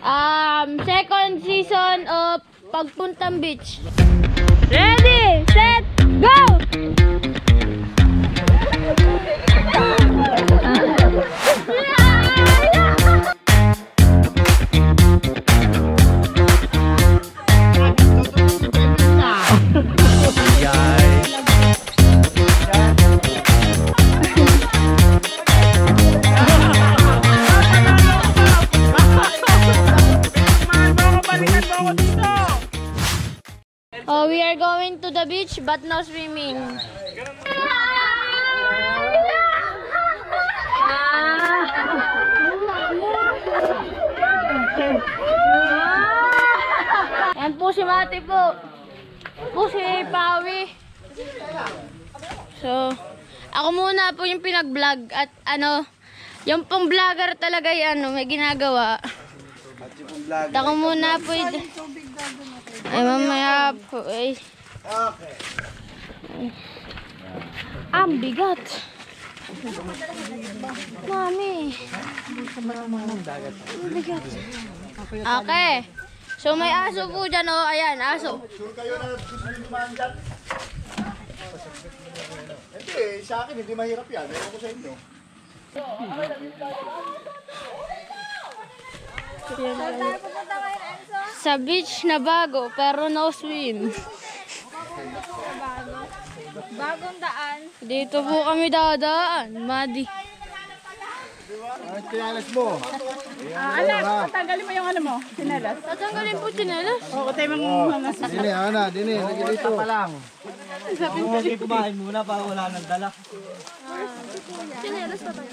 Second season of Pagpuntang Beach. Ready, set, go! Oh, we are going to the beach but no swimming. Yan po si Mati po. Po si Pawi. So, ako muna po yung pinag-vlog at yung pong vlogger talaga yan, may ginagawa. At ako muna po ay mamaya po ay. Ang bigat. Mami. Ang bigat. Okay. So may aso po dyan, oh. Ayan, aso. Sure kayo na gusto nyo dumaan dyan? Hindi, sa akin hindi mahirap yan. Ewan ko sa inyo. Sa beach na bago, pero no swim. Bagong daan. Dito po kami dadaan, Madi. Ang tinalas mo. Anak, tatanggalin mo yung mo, sinelas. Tatanggalin po tinelas. Oo, tayo mga Dini, Ana, Dini, nagilito. Pa lang. Huwag kumain muna para wala nang dala. Tinelas pa tayo.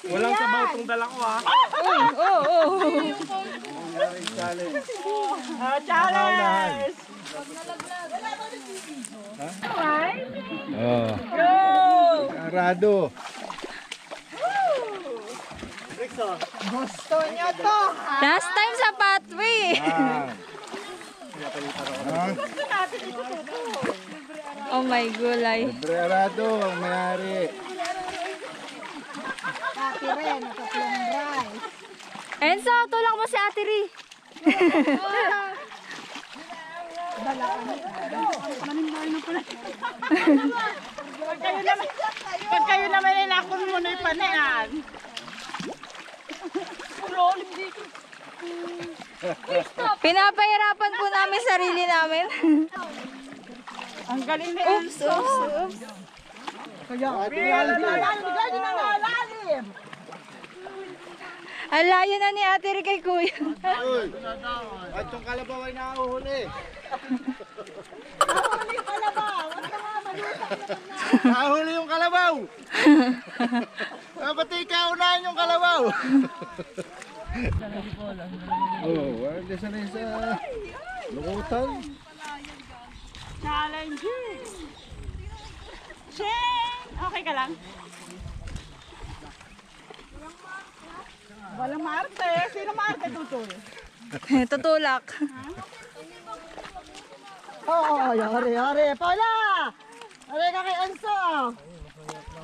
Walang sabaw tong dala ko ha. Challenge! Oh. Go! Arado. Gusto nyo to! Last time sa pathway. Gusto natin ito to. Oh my gulay. Libre Arado, ang mayari. Ate Ren, nakaplong rice. Enzo, tulak mo si Ate Ri. Pag kayo naman inakon mo na yung panayan. Pinapahirapan po namin sarili namin. Ang galing na yan. Oops. Kaya, bigay na lalim. Ang layo na ni Ate Ri kay Kuya. At yung kalabaw ay nahuhuli. Nahuli yung kalabaw. At mga maluta. Nahuli yung kalabaw. Pati ikaw unahin yung kalabaw. Oh, wala sanay sa lukutan. Challenge. Shane! Okay ka lang? Walang Marte. Sino Marte tutul? Tutulak. Oo, yari. Paula! Ari ka kay Enzo.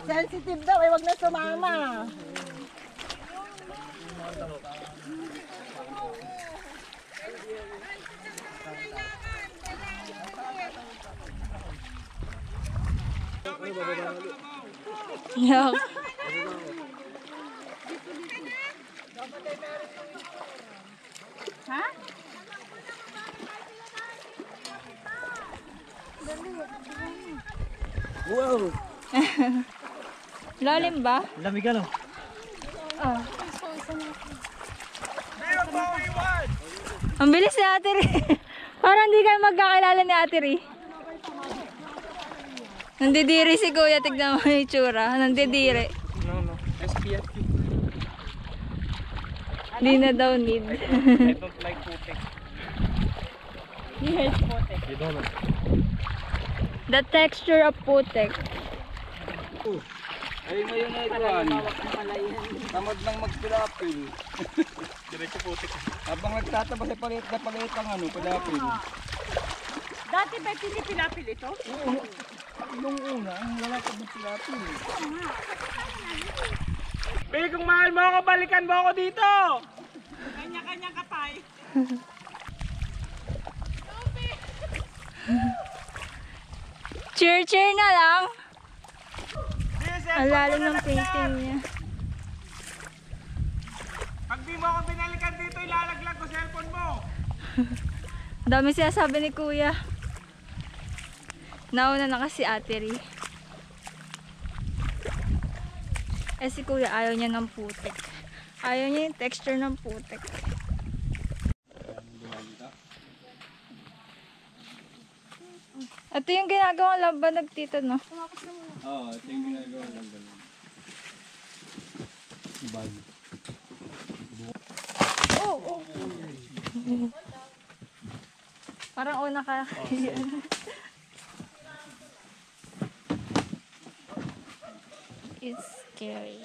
Sensitive daw, wag na sumama. Yuck. Ha? Wow! Lalim ba? Lamig ano? Ang bilis ni Ate Ri. Parang hindi kayo magkakilala ni Ate Ri. Nandidiri si Kuya, tignan mo yung itsura. Nandidiri. No. SPF. Hindi na daw need. I don't like putik. Yes, putik. You don't know. The texture of putek. Ay, may yung naikuhan. Tamad lang magpilapil. Diretso putik. Habang nagtatabas ay palit na palit ang pilapil. Dati ba pinipilapil ito? Oo. Nung una, ang lalaki ng pilapil. Kung mahal mo ako, balikan mo ako dito! Kanya-kanya katay. Cheer na lang. Ang lalim ng painting niya. Pag di mo ako binalikan dito, ilalaglag ko cellphone mo. Dami sinasabi ni Kuya. Nauna na kasi Ate Ri. Eh si Kuya ayaw niya ng putik. Ayaw niya yung texture ng putik. Ito yung ginagawang labanag dito, no? Oo, ito yung ginagawa lang ganun. Parang una ka. It's scary.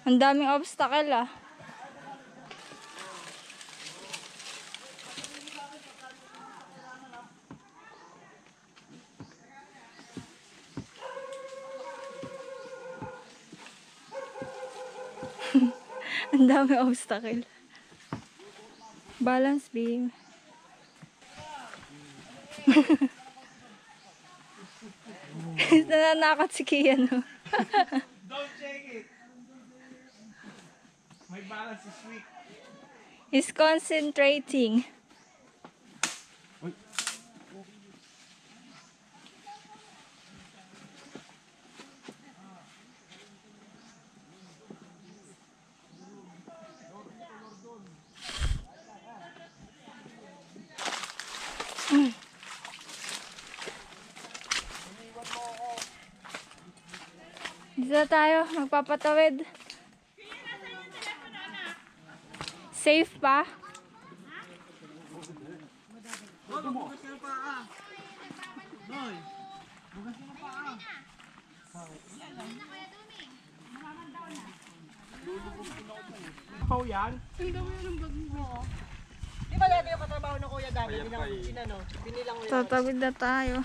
Ang daming obstacle ah. Ang dami obstacle. Balance beam. Nananakot si Kia, no? Don't shake it. My balance is weak. He's concentrating. Dito na tayo, magpapatawid. Safe pa? Pau yan? Di ba dati yung katrabaho ng kuya dami? Binilang mo yun. Tatawid na tayo.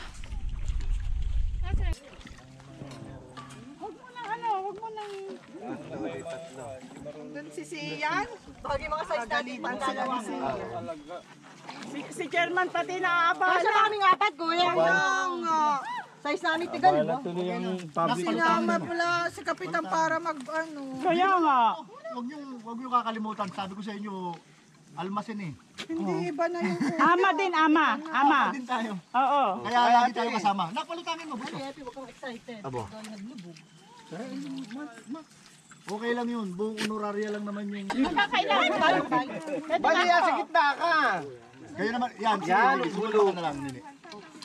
Doon si Sian. Bagay mga size natin pang dalawa. Si Chairman pati naaabala. Kasi kaming apat kuya. Yung size namin tigal mo. Sinama pala si Kapitan para mag ano. Kaya nga. Huwag niyo kakalimutan. Sabi ko sa inyo, almasin eh. Hindi iba na yung ama din, ama. Ama. Din tayo. Oo. Kaya lagi tayo kasama. Nakpalutangin mo ba ito? Happy, wag kang excited. Abo. Okay lang yun. Buong honoraria lang naman yung... Kailangan tayo. Bali yan, sa gitna ka. Kayo naman, yan. Yan, sugal ka na lang. Nini.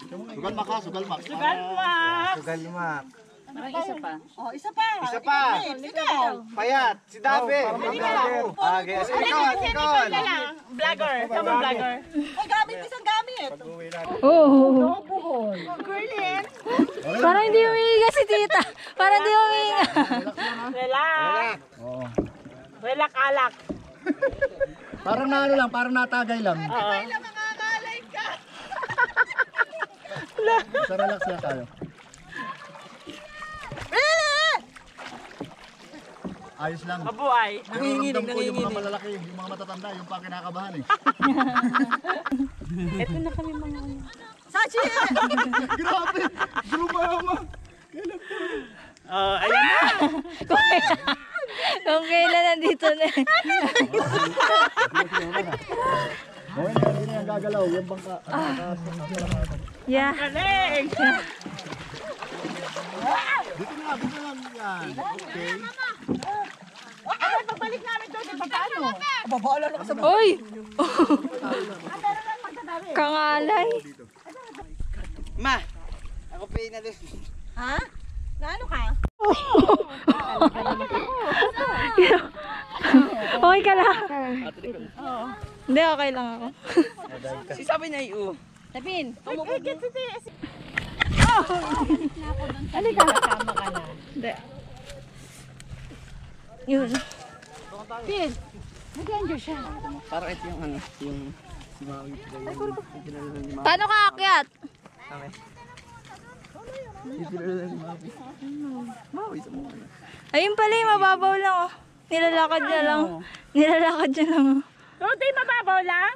Sugal mak ha, sugal mak. Sugal mak. Oh, isa pa. Isa pa. Payat. Si Dabe. Okay. Ikaw. Vlogger. Tama vlogger. Ay, gamit. Isang gamit. Oh. Girlin. Parang hindi umiiga si tita. Parang hindi umiiga. Relax. Oo. Relax alak. Parang na ano lang, parang natagay lang. Ay, lang makakalay ka. Sa relax lang tayo. Ayos lang. Mabuhay. Nanginginig, ko yung mga malalaki, yung mga matatanda, yung pa kinakabahan eh. Ito na kami mga... Sachi! Grabe! Drumama! Ayan na! Kung kailan nandito na eh. Okay na, hindi na yung gagalaw, yung bangka. Yeah. Galing! Dito na lang yan. Okay. Ano, pagbalik namin doon, di ba paano? Babaala na ka sa... Uy! Kangalay. Ma, ako pa na din. Ha? Na ano ka? Okay ka lang? Hindi, okay lang ako. Si sabi na iyo. Tapin. Halika. Kasama ka na. Hindi. Yun. Pin, nag-enjoy siya. Parang ito yung ano, yung Paano ka akyat? Ayun pala yung mababaw lang oh. Nilalakad niya lang. Nilalakad niya lang oh. Tutoy, mababaw lang?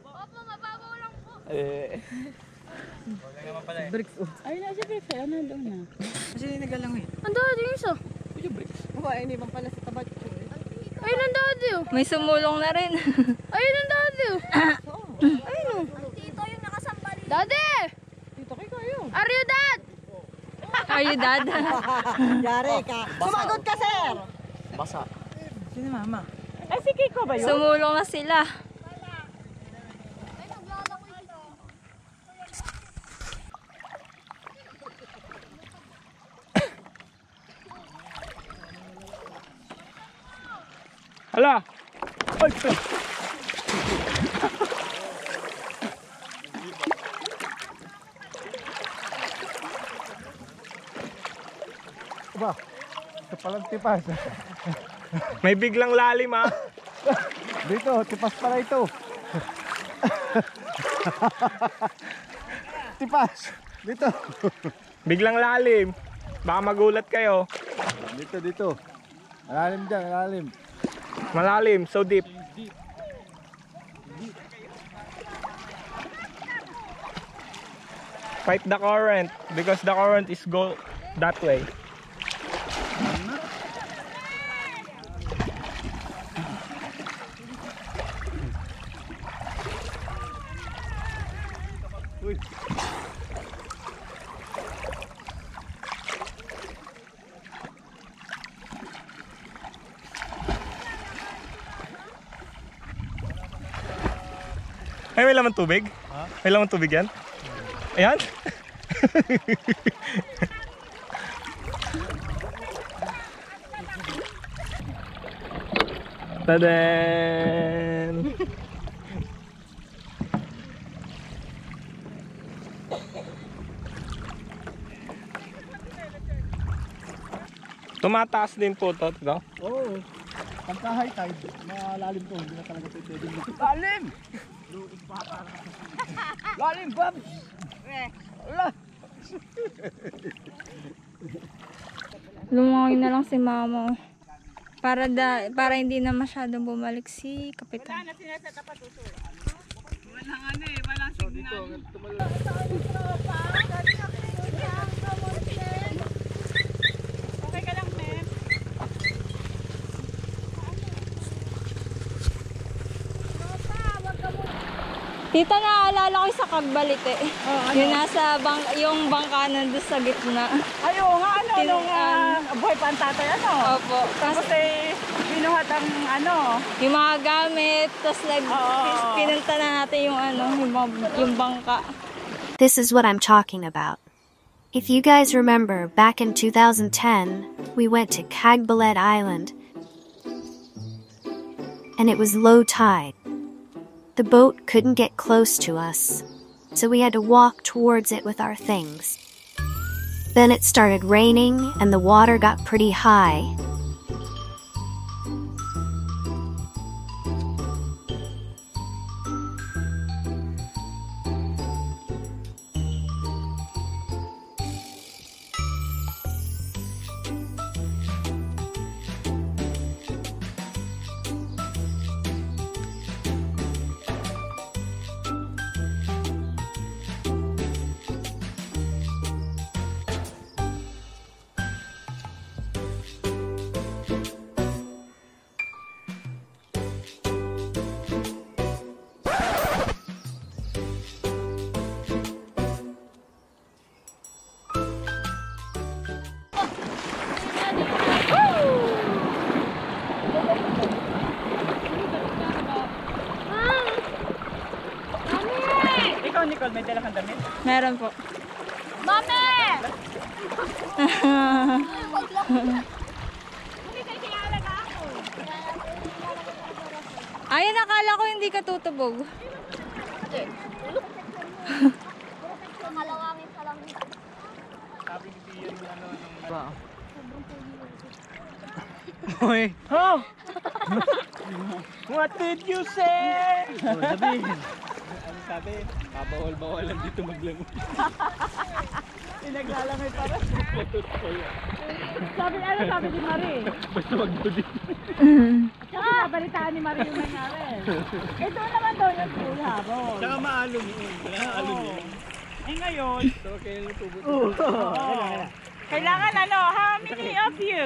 Opo, mababaw lang po. Ayun na si Pepe, ano doon na? Ang dati yung isa. Ay, hindi man pala sa tabat. Ayun ang dati oh. May sumulong na rin. Ayun ang dati oh. Ayun oh. Tito yung nakasambali. Dati! Dito kayo. Are you dad? Are you dad? Yari ka. Sumagot ka, sir! Basa. Eh, si Kiko ba yun? Sumulong na sila. Hala! Ay! Ba? Ito palang tipas. May biglang lalim ah. Dito, tipas pala ito. Tipas. Dito. Biglang lalim. Baka magulat kayo. Dito. Malalim dyan, malalim. Malalim, so deep. Fight the current because the current is go that way. Ay, may laman tubig? May laman tubig yan? Ayan? Tadan! Tumataas din po ito. Oo. Pagka high tide, malalim to. Hindi na talaga ito pwedeng dito. Lalim! Lalim, Babs! Lumangoy na lang si mama. Para hindi na masyadong bumalik si Kapitan. Walang ano eh, walang signal. Okay ka lang, Mem? Tita, naaalala ko sa Kagbalite. Yung nasa yung bangka nandun sa gitna. Ay, oo nga, ano, Tin- nung buhay pa ang tatay, ano? Opo. Tapos eh, binuhat ang ano. Yung mga gamit, tapos pinunta na natin yung yung bangka. This is what I'm talking about. If you guys remember, back in 2010, we went to Cagballet Island, and it was low tide. The boat couldn't get close to us, so we had to walk towards it with our things. Then it started raining, and the water got pretty high. Ikaw, Nicole, may dala kang damit? Meron po. Mami! Ayun, nakala ko hindi ka tutubog. Hoy! Oh! What did you say? Sabihin. Ano sabi? Babawal-bawalan dito maglangoy. Pinaglalamay para. Sabi ni Marie. Basta magdudi. Kasi nabalitaan ni Marie yung nangyari. Ito naman daw yung school habol. Saka maalong yun. Maalong yun. Eh ngayon, So, kaya natubot. kailangan ano, how many of you?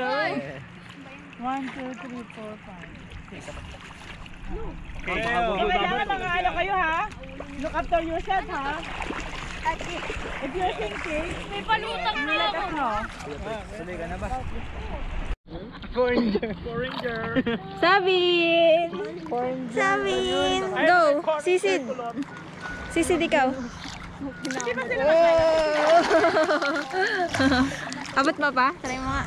1, 2, 3, 4, 5. Kailangan mga ano kayo ha? Look after yourself ha? If you're thinking, may palutang na ako. Sanay ka na ba? Sabin! Sabin! Go! Sisid! Sisid ikaw. Abot mo pa? Try mo nga.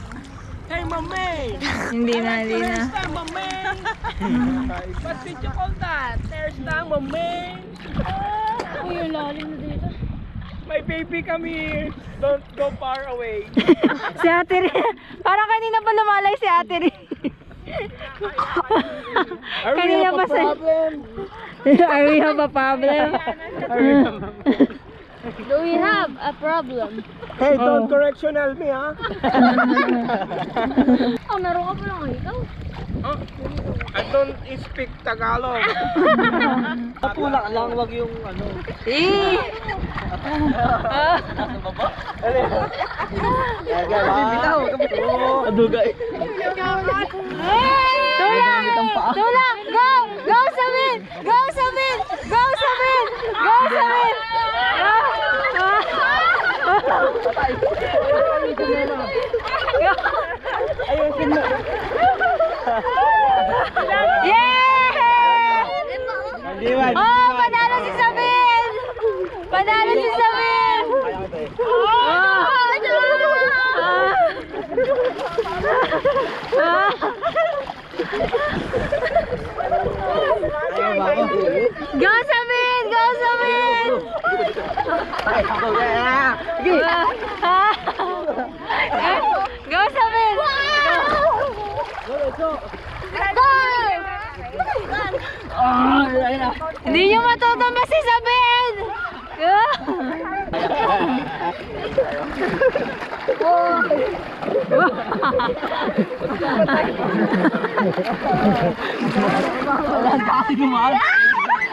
Hey, mami! Hindi na. There's mami! What did you call that? There's the mami! Uy, yung lalim na dito. My baby, come here. Don't go far away. Si Ate Rin. Parang kanina pa lumalay si Ate Rin. Kanina pa sa... Are we have a problem? Do we have a problem? Hey, don't correctional me, ha? Oh, meron ka palang ikaw. I don't speak Tagalog. Patulak lang, wag yung ano. Eh! Adugay. Tulak! Go! Go Sabin! Go Sabin! Go Sabin! Go Sabin! Ayusin mo. Yeah! Oh, panalo si Sabin! Panalo si Sabin! Go Sabin! Go Sabin! Go Sabin! Go! Hindi nyo matutumba si Sabin!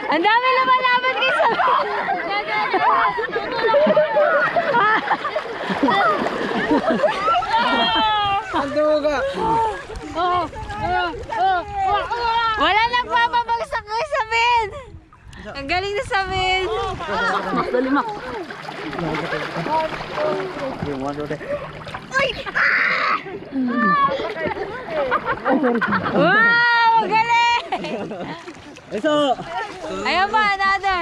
Ang dami lumalaban kay Sabin! Ang duga. Wala nagpapabagsak kay Sabin! Ang galing na Sabin! Wow! Ang galing! Ayan pa, another!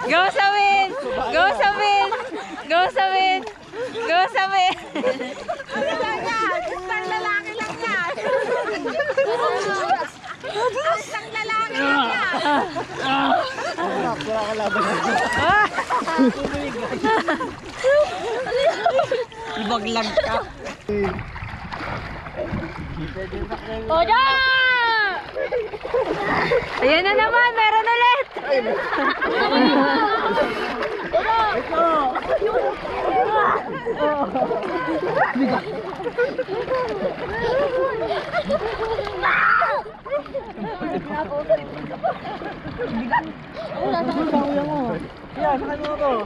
Go Sabin! Go Sabin! Go Sabin! Go Sabin! Isang lalaki lang yan! Isang lalaki lang yan! Ibaglag ka. Oda! Ayan na naman, meron ulit! Yan, saan mo ako?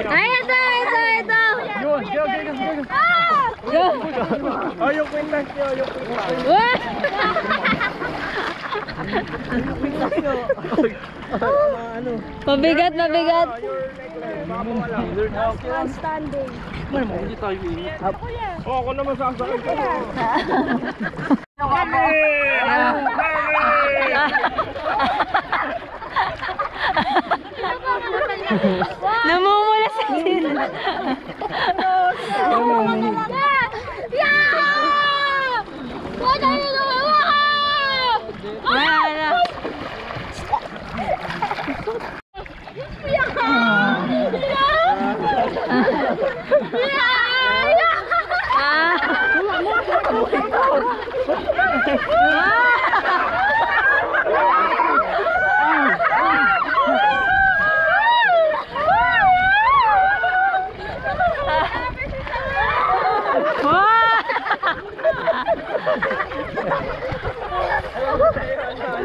Ay, ito! Yun, Go! Oh, yung kwintas nyo, yung kwintas. What? Mabigat. Oh, ako naman sasakit ko. Namumula sa sila.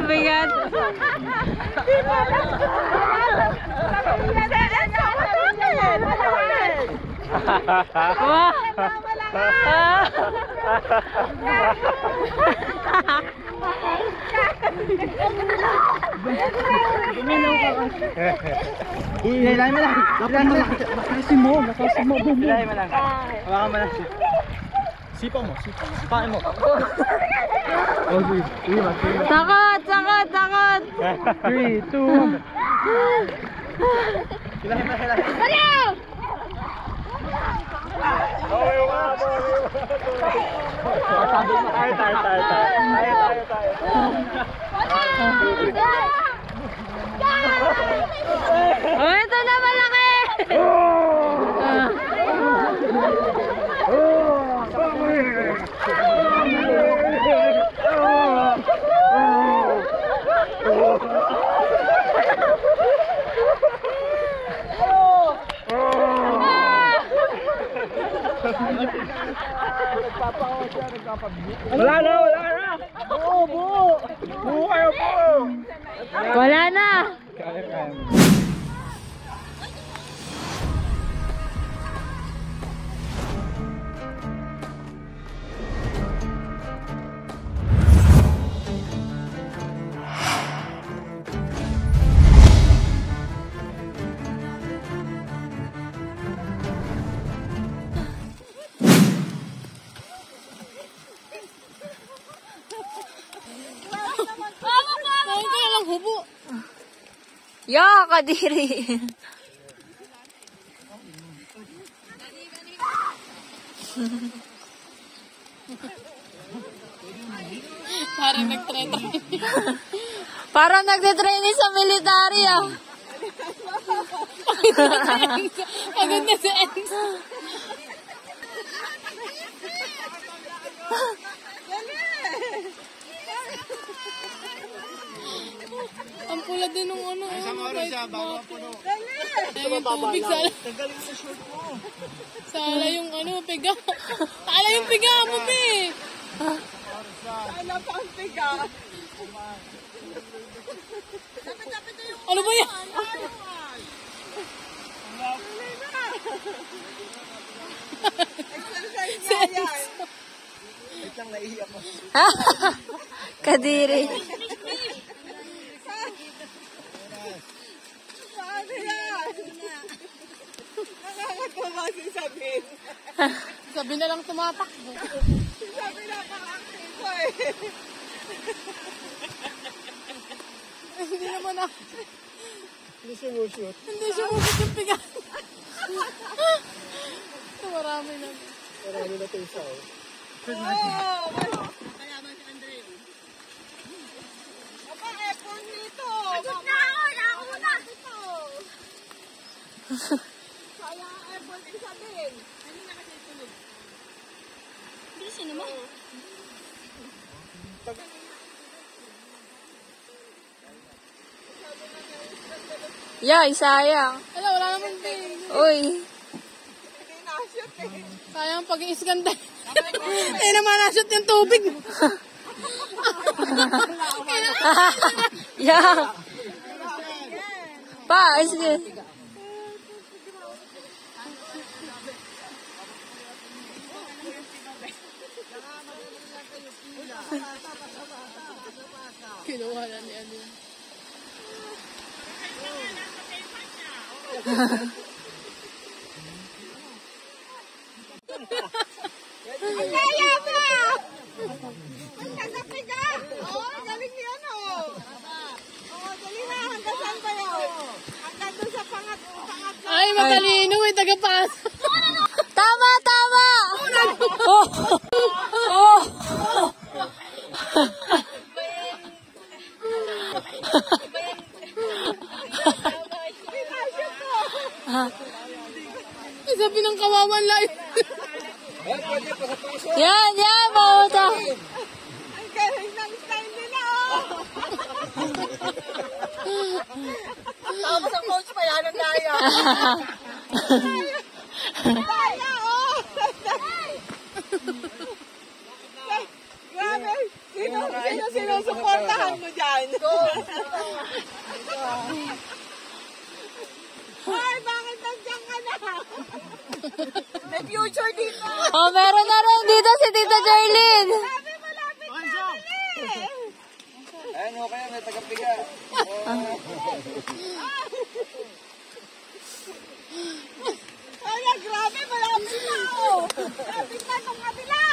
Bigat. Wow. Ilahin mo lang. Lakasin mo. Ilahin mo lang. Hawakan mo lang. Sipa mo. Sipain mo. Oh, sige. Takot, takot, takot. 3, 2, 1. Ilahin mo. Baliw! Oh, ito na malaki! Wala na. Buo kayo, buo. Wala na! Kaya. Kain ka lang hubo. Ya, kadiri. Parang nagtre-training. Parang nagte-training sa military ah. Pagod na sa ends. Ang pula din ng ano. Isang oras siya, bago ang puno. Yung tubig, sala. Tanggalin mo sa short mo. Sala yung ano, piga. Sala yung piga mo, Pi. Ano pa ang tiga? Ano ba yan? Wait lang, naiiyak mo. Kadiri. Paano yan? Nakakatawa si Sabine. Sabi na lang tumatakbo. Sabi na pang-acting ko eh. Hindi naman ako. Hindi sumushoot. Hindi siya mabit yung piga. Ito marami na. Marami na ito isa. Oh! Kalaban si Andre. Aba, effort nito. Sagot na ako! Nauna! Ito. Kaya effort si Sabine. Ano na kasi tulog? Bilisin naman. Yeah, sayang. Wala, wala naman din. Uy. Hindi na-shoot eh. Sayang pag-iisganda. Eh naman nashoot yung tubig. Yeah. Pa, sige. Kinuha na niya din. Ang kaya mo! Ang kagapiga! Oo, galing niya no! Oo, dali na. Hanggang saan ba yun? Hanggang doon sa pangat. Ay, matalino. May tagapas. Tama, tama! Oh! Oh! Sabi ng kawawan lang. Yan, yan, mauta. Ang galing ng style nila oh! Tapos ang coach pa yan ang daya. Daya oh! Grabe! Sino sinusuportahan mo dyan. Ay, bakit nandiyan ka na? May future dito. Oh, meron na rin dito si Tita Jarlyn. Sabi mo, lapit namin eh. Ayan, okay, may tagapiga. Ay, grabe, malapit na ako. Lapit na itong kabila.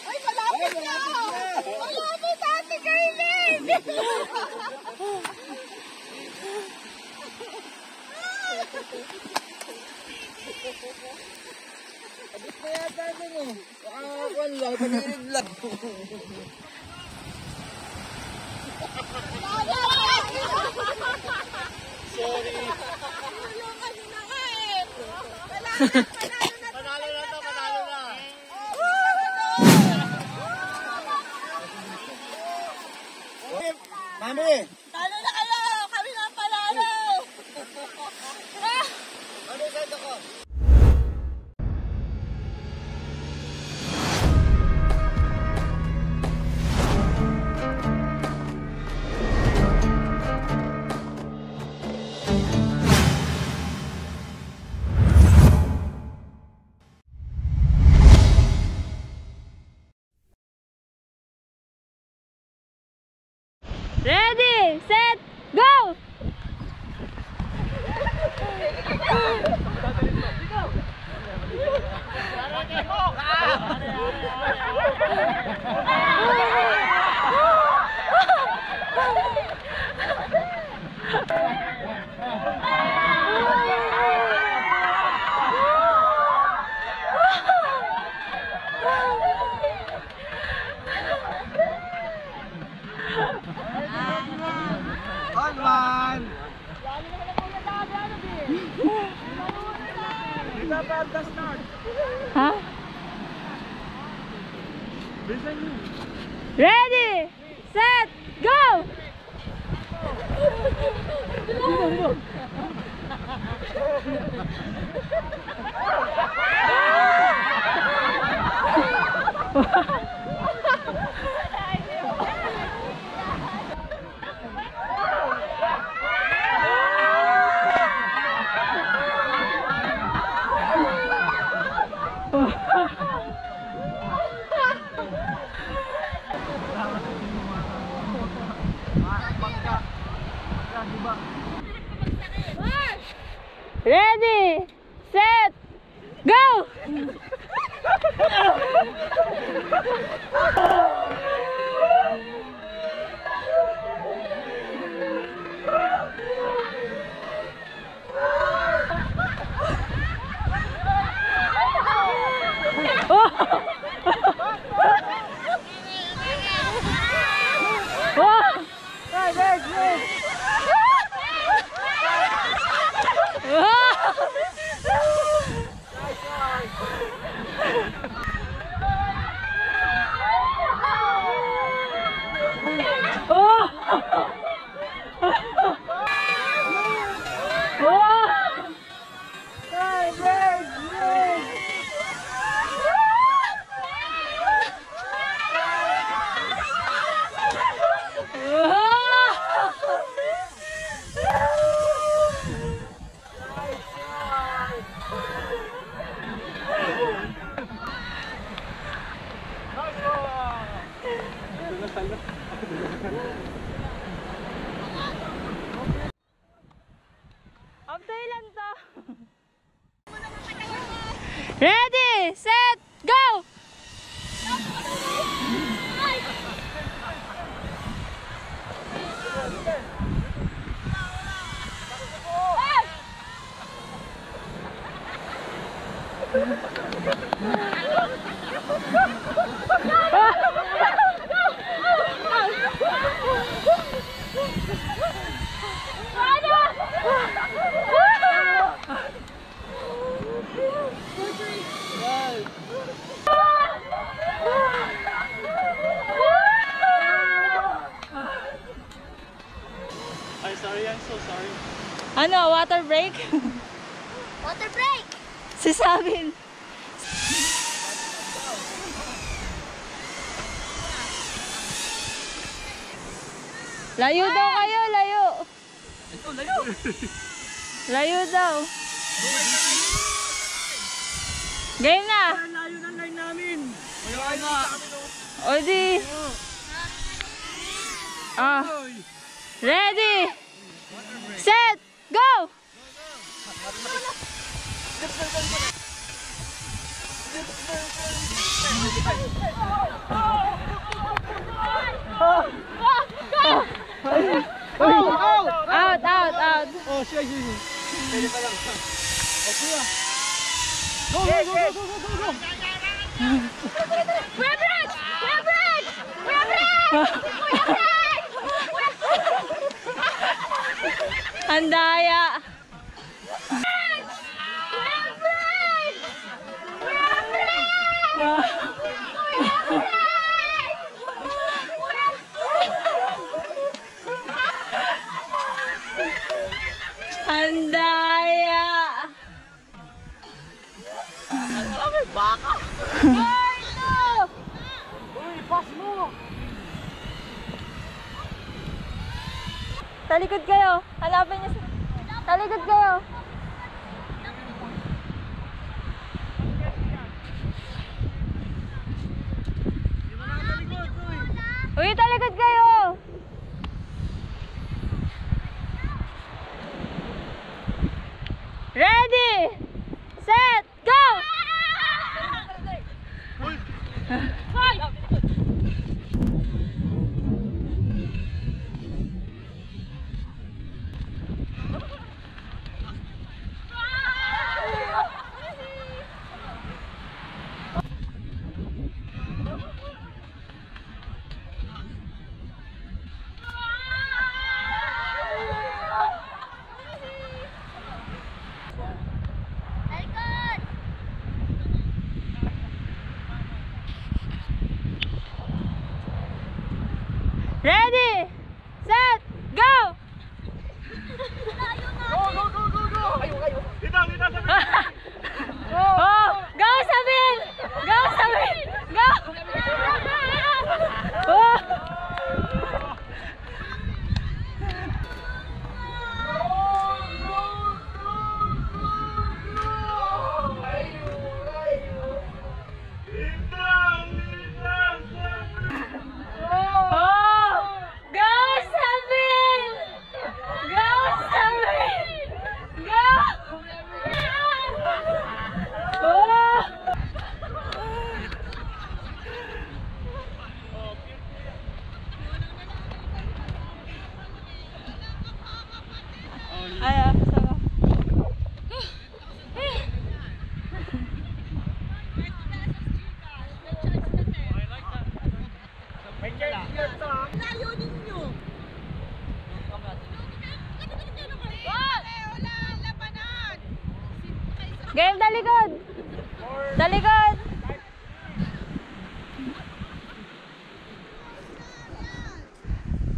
Ay, malapit na. Malapit sa Ate Kailin. Sorry. Tulungan na nga eh. Panalo na to, panalo na. Mami! Talo na kayo! Kami na ang panalo! Ready, set, go! Huh? Ready, set, go! Ready, set, go! Ready, set, go! I'm so sorry. Ano, water break? Water break! Si Sabin. Layo daw kayo, layo. Ito, layo. Layo daw. Game na. Layo ng line namin. Ayaw na. O di. Ready. Set. Go. Out. Oh, siya. Pwede pa lang. Oh, siya. Go. Kuya Brad! Kuya Brad! Kuya Brad! Kuya Brad! Andaya. Andaya. Baka. Uy, pass mo. Talikod kayo. Hanapin niyo. Talikod kayo. Uy, talikod kayo. Ready, set, go! Ready, set, go! Kayo. Dito. Oh, go Sabin! Go Sabin! Go! Oh! Game, talikod! Talikod!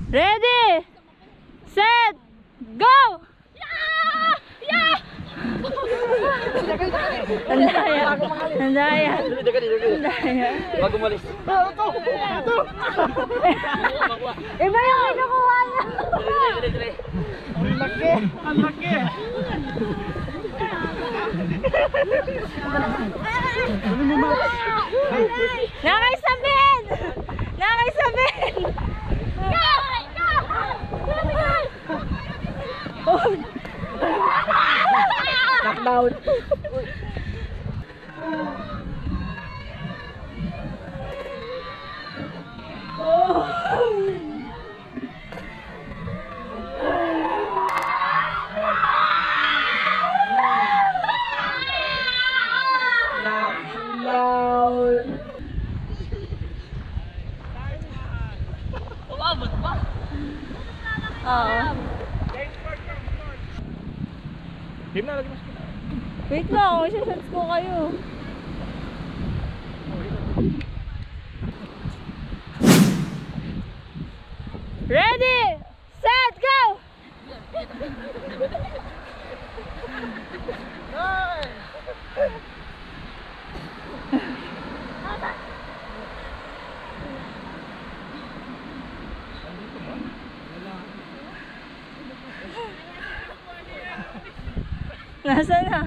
Ready! Set! Go! Andaya. Wag umalis. Iba yung kinukuha niya. Ang laki. Nakaisabihin! Nakaisabihin! Knockdown. Game na, lagi mas. Wait lang, isa-sets ko kayo. Ready, set, go! Nasaan na?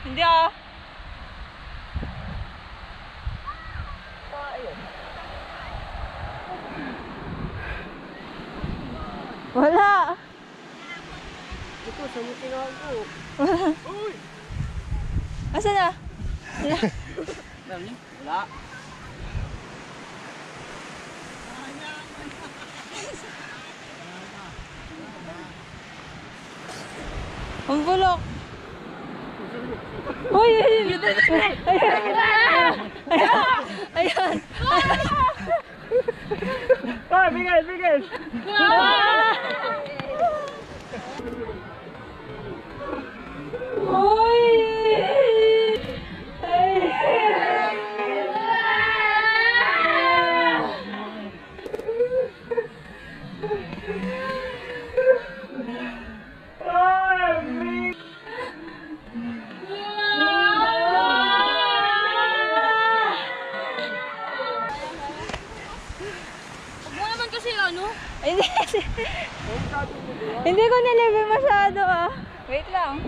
Hindi ah. Wala. Ito, samutin ako. Uy! Asan na? Wala. Ang bulok. Uy! Ayan! Ayan! Ah, bigay, bigay! Uy! Hindi. Hindi ko nilibig masyado ah. Wait lang.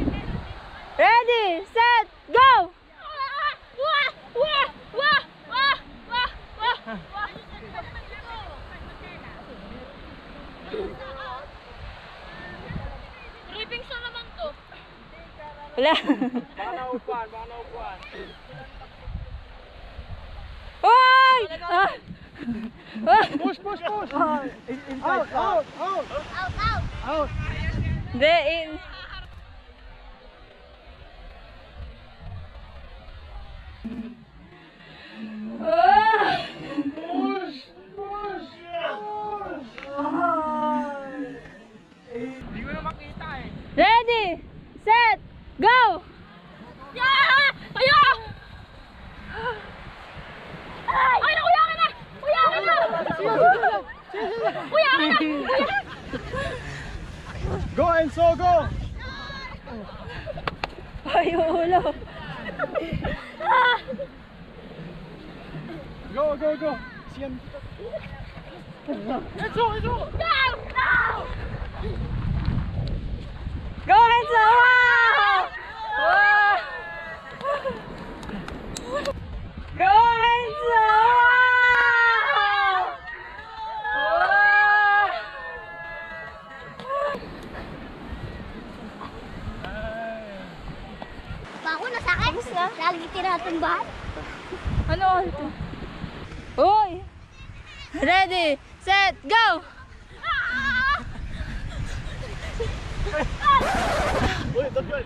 Ready, set, go! Ripping sa naman to. Wala. Baka naupuan, baka naupuan. Hoy! Ah! Push, push, push! Out, out, out! Out! Hindi, in. Push! Push! Hindi ko na makita eh. Ready, set, go! Ay, nakuya ka na! Kuya ka na! Kuya ka na! Go, Enzo, go! Ay, ulo. Go, go, go! Siyan. Enzo, Enzo! Go, Enzo! Wow! Wow! Go, Enzo! Wow! Bako na sa akin. Lagi tinatumbahan. Ano ito? Uy! Ready, set, go! Uy, tagyan!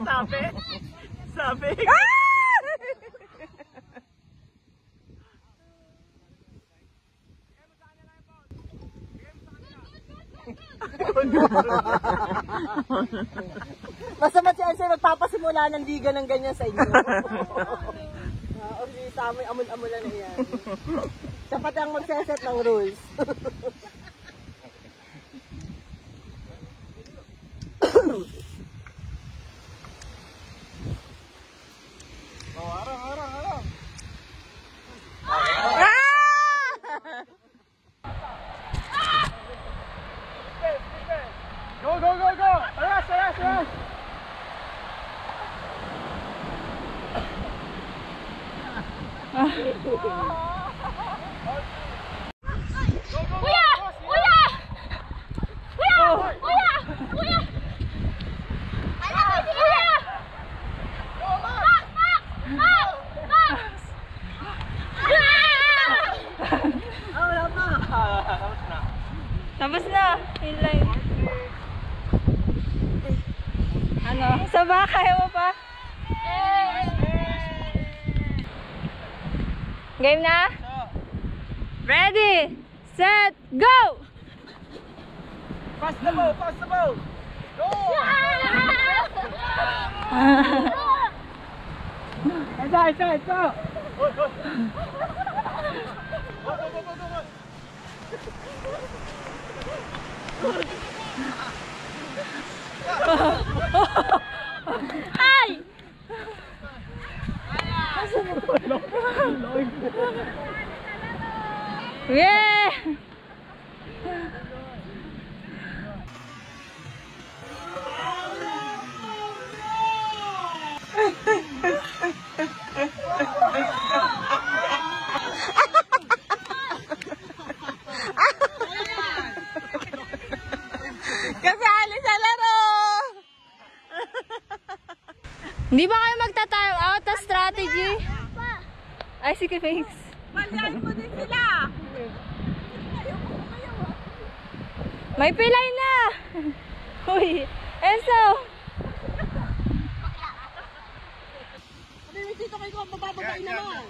Sabi! Sabi! Masama si Ansel magpapasimula ng liga ng ganyan sa inyo. O si Samoy, amul-amulan na yan. Dapat ang magseset ng rules. Go, go, go, go! Aras, aras, aras! Kuya! Kuya! Kuya! Kuya! Kuya! Kuya! Tapos na. Inline. Ano? Sa ba? Kaya mo pa? Game na? Ready, set, go! Pass the ball, pass the ball! Go! Ito! Ay! Yeah! Kasali sa laro! Hindi ba kayo magtatayo out of strategy? Ay, sige, face. Malyan mo din sila! May pilay na! Uy, Enzo! Sabi, dito kayo mabababay naman.